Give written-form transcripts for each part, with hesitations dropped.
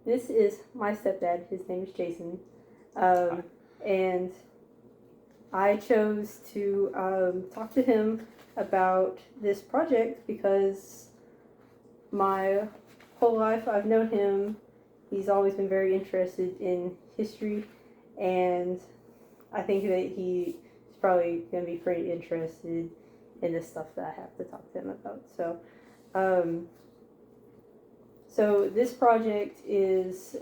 this is my stepdad. His name is Jason. And I chose to talk to him about this project because my whole life I've known him. He's always been very interested in history, and I think that he's probably going to be pretty interested in the stuff that I have to talk to him about. So this project is,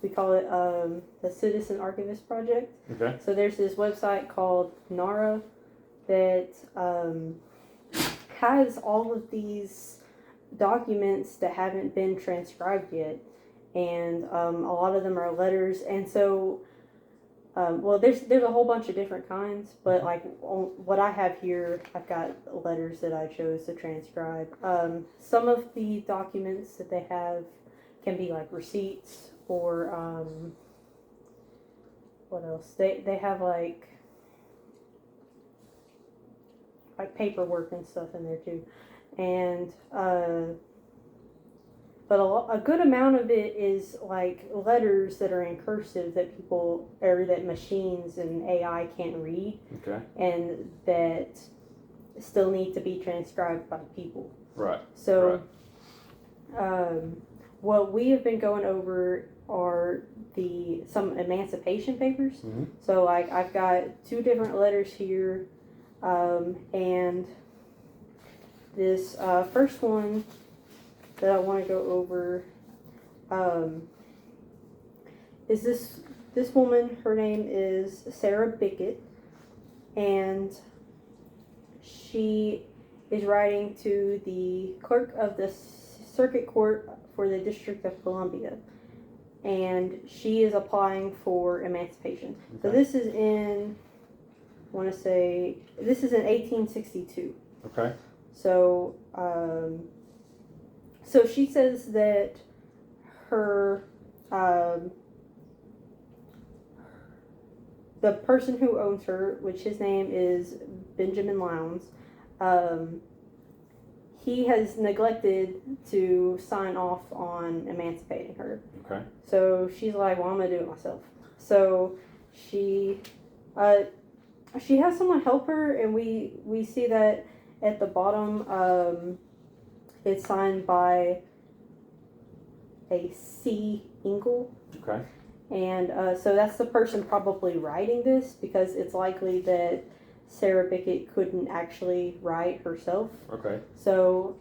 we call it the Citizen Archivist Project. Okay. So there's this website called NARA that has all of these documents that haven't been transcribed yet, and a lot of them are letters. And so, well, there's a whole bunch of different kinds, but like what I have here, I've got letters that I chose to transcribe. Some of the documents that they have can be like receipts or what else? They have like paperwork and stuff in there too, and but a good amount of it is like letters that are in cursive that people or that machines and AI can't read. Okay. And that still need to be transcribed by people. Right. So, what we have been going over are some emancipation papers. Mm-hmm. So, like, I've got 2 different letters here, and this first one that I want to go over is this woman. Her name is Sarah Bickett, and she is writing to the clerk of the circuit court for the District of Columbia, and she is applying for emancipation. Okay. So this is in, I want to say, this is in 1862. Okay. So, so she says that her, the person who owns her, which his name is Benjamin Lowndes, he has neglected to sign off on emancipating her. Okay. So she's like, well, I'm going to do it myself. So she has someone help her, and we see that at the bottom, it's signed by a C. Ingle. Okay. And so that's the person probably writing this, because it's likely that Sarah Bickett couldn't actually write herself. Okay. So,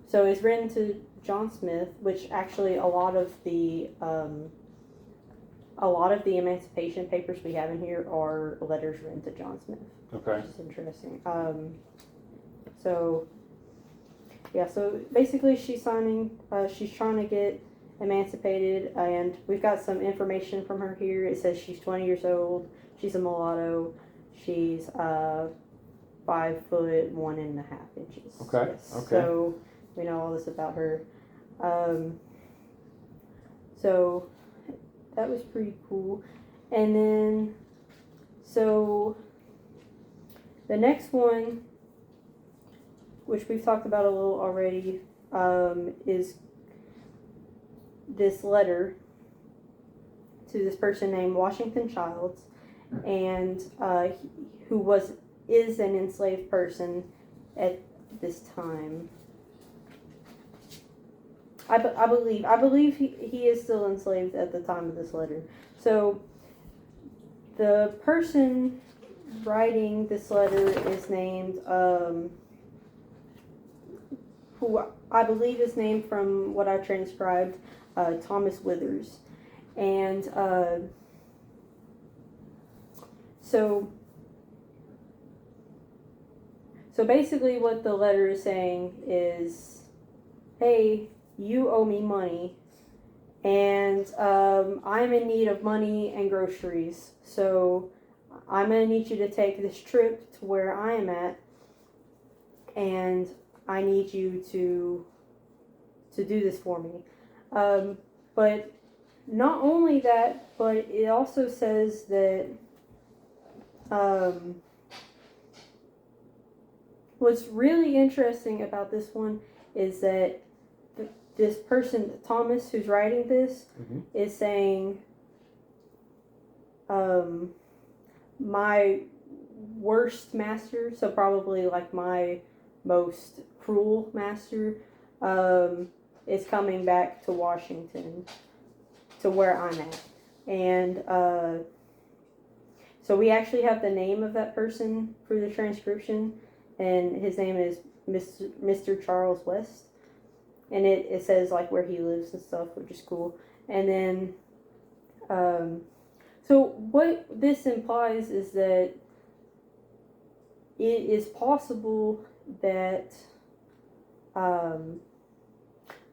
so it's written to John Smith, which actually a lot of the emancipation papers we have in here are letters written to John Smith. Okay. Which is interesting. So, yeah, so basically she's signing, she's trying to get emancipated, and we've got some information from her here. It says she's 20 years old, she's a mulatto, she's 5'1.5". Okay. Yes. Okay. So we know all this about her. So that was pretty cool. And then, so the next one, which we've talked about a little already, is this letter to this person named Washington Childs, and who is an enslaved person at this time. I believe he is still enslaved at the time of this letter. So the person writing this letter is named, who I believe is named from what I transcribed, Thomas Withers. And so basically what the letter is saying is, hey, you owe me money, and I'm in need of money and groceries, so I'm going to need you to take this trip to where I am at, and I need you to do this for me. But not only that, but it also says that what's really interesting about this one is that this person, Thomas, who's writing this, is saying, my worst master, so probably like my most cruel master, is coming back to Washington, to where I'm at. And so we actually have the name of that person for the transcription, and his name is Mr. Charles West. And it says like where he lives and stuff, which is cool. And then, so what this implies is that it is possible that, oh,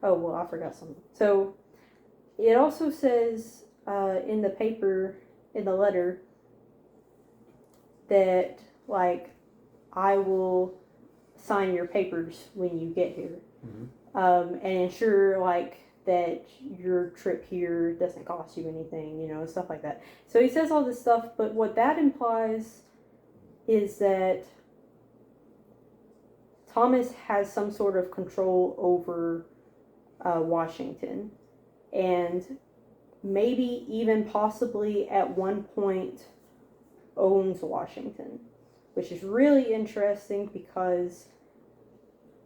well, I forgot something. So it also says in the paper, in the letter, that, like, I will sign your papers when you get here. And ensure, like, that your trip here doesn't cost you anything, you know, stuff like that. So he says all this stuff, but what that implies is that Thomas has some sort of control over Washington, and maybe even possibly at one point owns Washington, which is really interesting because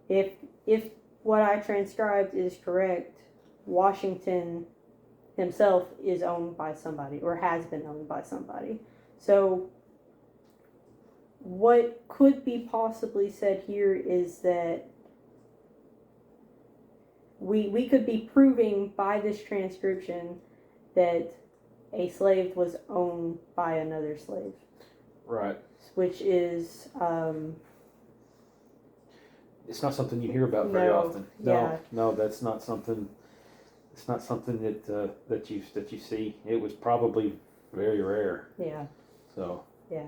if what I transcribed is correct, Washington himself is owned by somebody, or has been owned by somebody. So what could be possibly said here is that we could be proving by this transcription that a slave was owned by another slave. Right. Which is it's not something you hear about very often. Yeah. No, that's not something. It's not something that you see. It was probably very rare. Yeah. So. Yeah.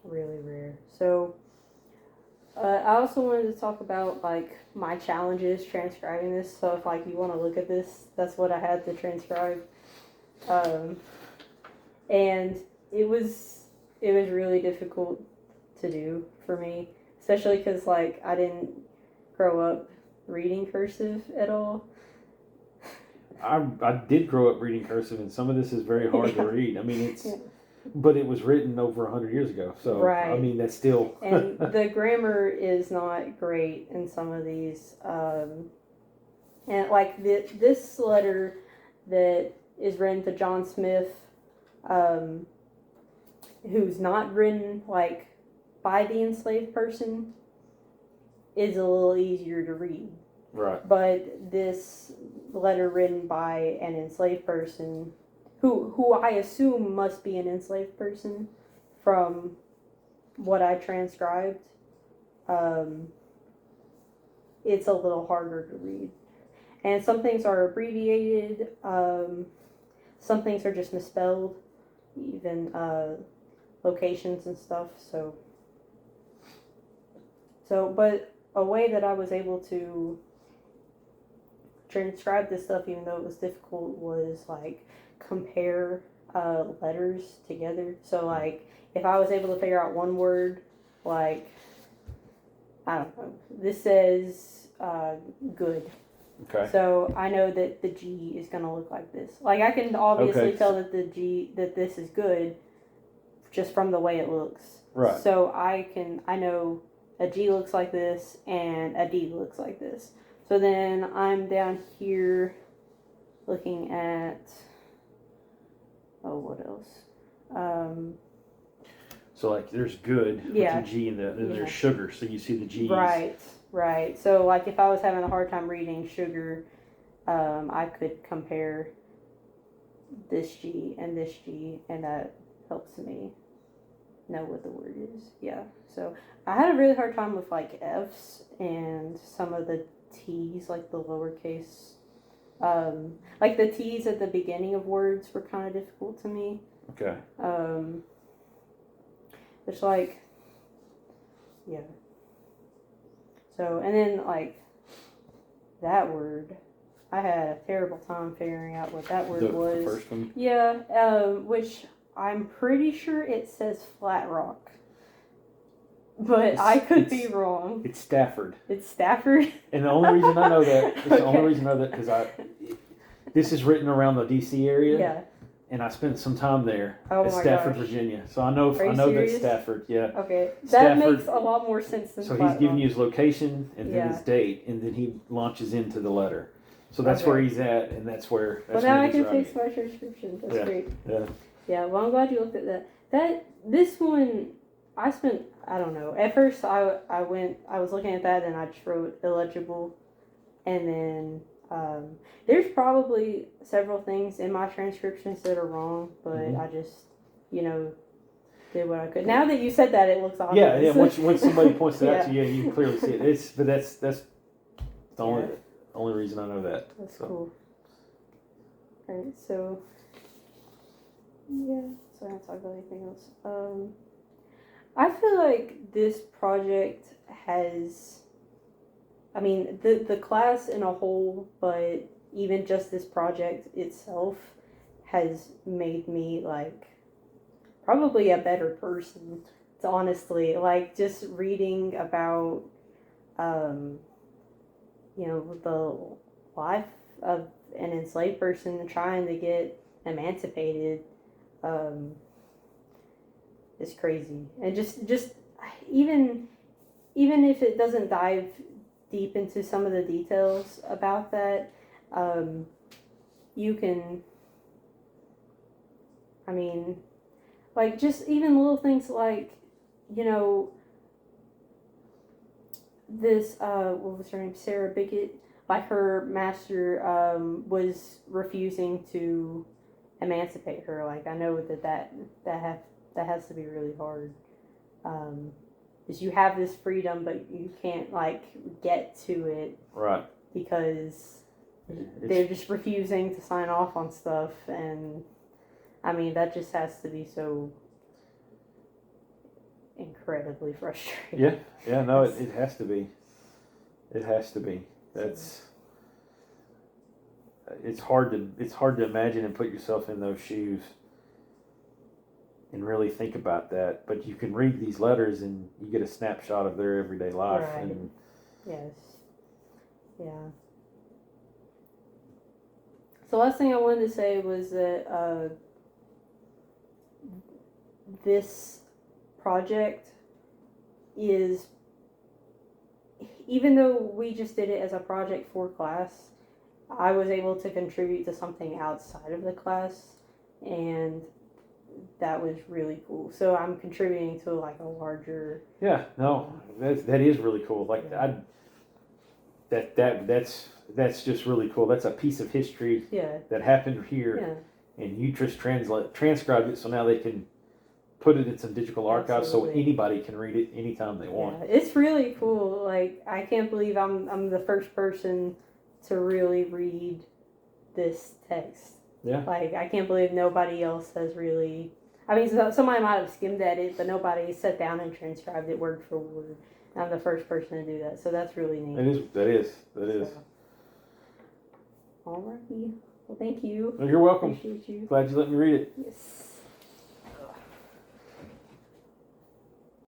Really rare. So, I also wanted to talk about, like, my challenges transcribing this. So if, like, you want to look at this, that's what I had to transcribe. And it was really difficult to do for me, especially because, like, I didn't grow up reading cursive at all. I did grow up reading cursive, and some of this is very hard to read. I mean, it's, but it was written over 100 years ago, so right. I mean, that's still. And the grammar is not great in some of these, and like this letter that is written to John Smith, who's not written like by the enslaved person, is a little easier to read. Right. But this letter written by an enslaved person, who I assume must be an enslaved person from what I transcribed, it's a little harder to read. And some things are abbreviated, some things are just misspelled, even locations and stuff. So, but a way that I was able to transcribe this stuff, even though it was difficult, was like compare letters together. So like if I was able to figure out one word, like, I don't know, this says good. Okay. So I know that the G is going to look like this. Like I can obviously tell that that this is good just from the way it looks. Right. So I know a G looks like this and a D looks like this. So then I'm down here looking at, what else? So like there's good with the G and then there's sugar, so you see the G's. Right. So like if I was having a hard time reading sugar, I could compare this G, and that helps me know what the word is. Yeah. So I had a really hard time with like F's and some of the T's, like the lowercase. Like the T's at the beginning of words were kind of difficult to me. Okay. It's like, yeah. So, and then like that word, I had a terrible time figuring out what that word was. The first one? Yeah, which I'm pretty sure it says flat rock. but I could be wrong. It's Stafford. It's Stafford? And the only reason I know that, Okay. the only reason I know that, because this is written around the D.C. area. Yeah. And I spent some time there Oh at my Stafford, gosh. Virginia. So I know Are you that's serious? Stafford, yeah. Okay. That Stafford, makes a lot more sense than So Flat he's giving Rock. you his location and then Yeah. his date, and then he launches into the letter. So that's Okay. where he's at, and that's where. Well, now I can fix my transcription. That's Yeah. great. Yeah. Yeah, well, I'm glad you looked at that. This one, I spent, I don't know. At first, I was looking at that and I just wrote illegible. And then there's probably several things in my transcriptions that are wrong, but I just, did what I could. Now that you said that, it looks obvious. Yeah. Once somebody points it out to you, you can clearly see it. But that's the only reason I know that. That's cool. Alright, so yeah, so I don't talk about anything else. I feel like this project has, I mean, the class in a whole, but even just this project itself has made me like probably a better person. It's honestly like just reading about the life of an enslaved person trying to get emancipated is crazy. And just even if it doesn't dive deep into some of the details about that, you can, I mean, like just even little things like, this what was her name, Sarah Bickett, like her master was refusing to emancipate her. Like I know that has to be really hard, is you have this freedom but you can't like get to it, right, because they're just refusing to sign off on stuff. And I mean that just has to be so incredibly frustrating. Yeah, no, it has to be. It has to be. That's it's hard to imagine and put yourself in those shoes and really think about that. But you can read these letters and you get a snapshot of their everyday life. Right. And Yes. Yeah. So last thing I wanted to say was that this project is, even though we just did it as a project for class, I was able to contribute to something outside of the class, and that was really cool. So I'm contributing to like a larger. Yeah, no, that is really cool. Like that's just really cool. That's a piece of history that happened here, and you just transcribed it, so now they can put it in some digital archives so anybody can read it anytime they want. Yeah, it's really cool. Like I can't believe I'm the first person to really read this text. Yeah. Like I can't believe nobody else has really. I mean, somebody might have skimmed at it, but nobody sat down and transcribed it word for word. I'm the first person to do that, so that's really neat. That is. Alrighty. Well, thank you. Well, you're welcome. Appreciate you. Glad you let me read it. Yes.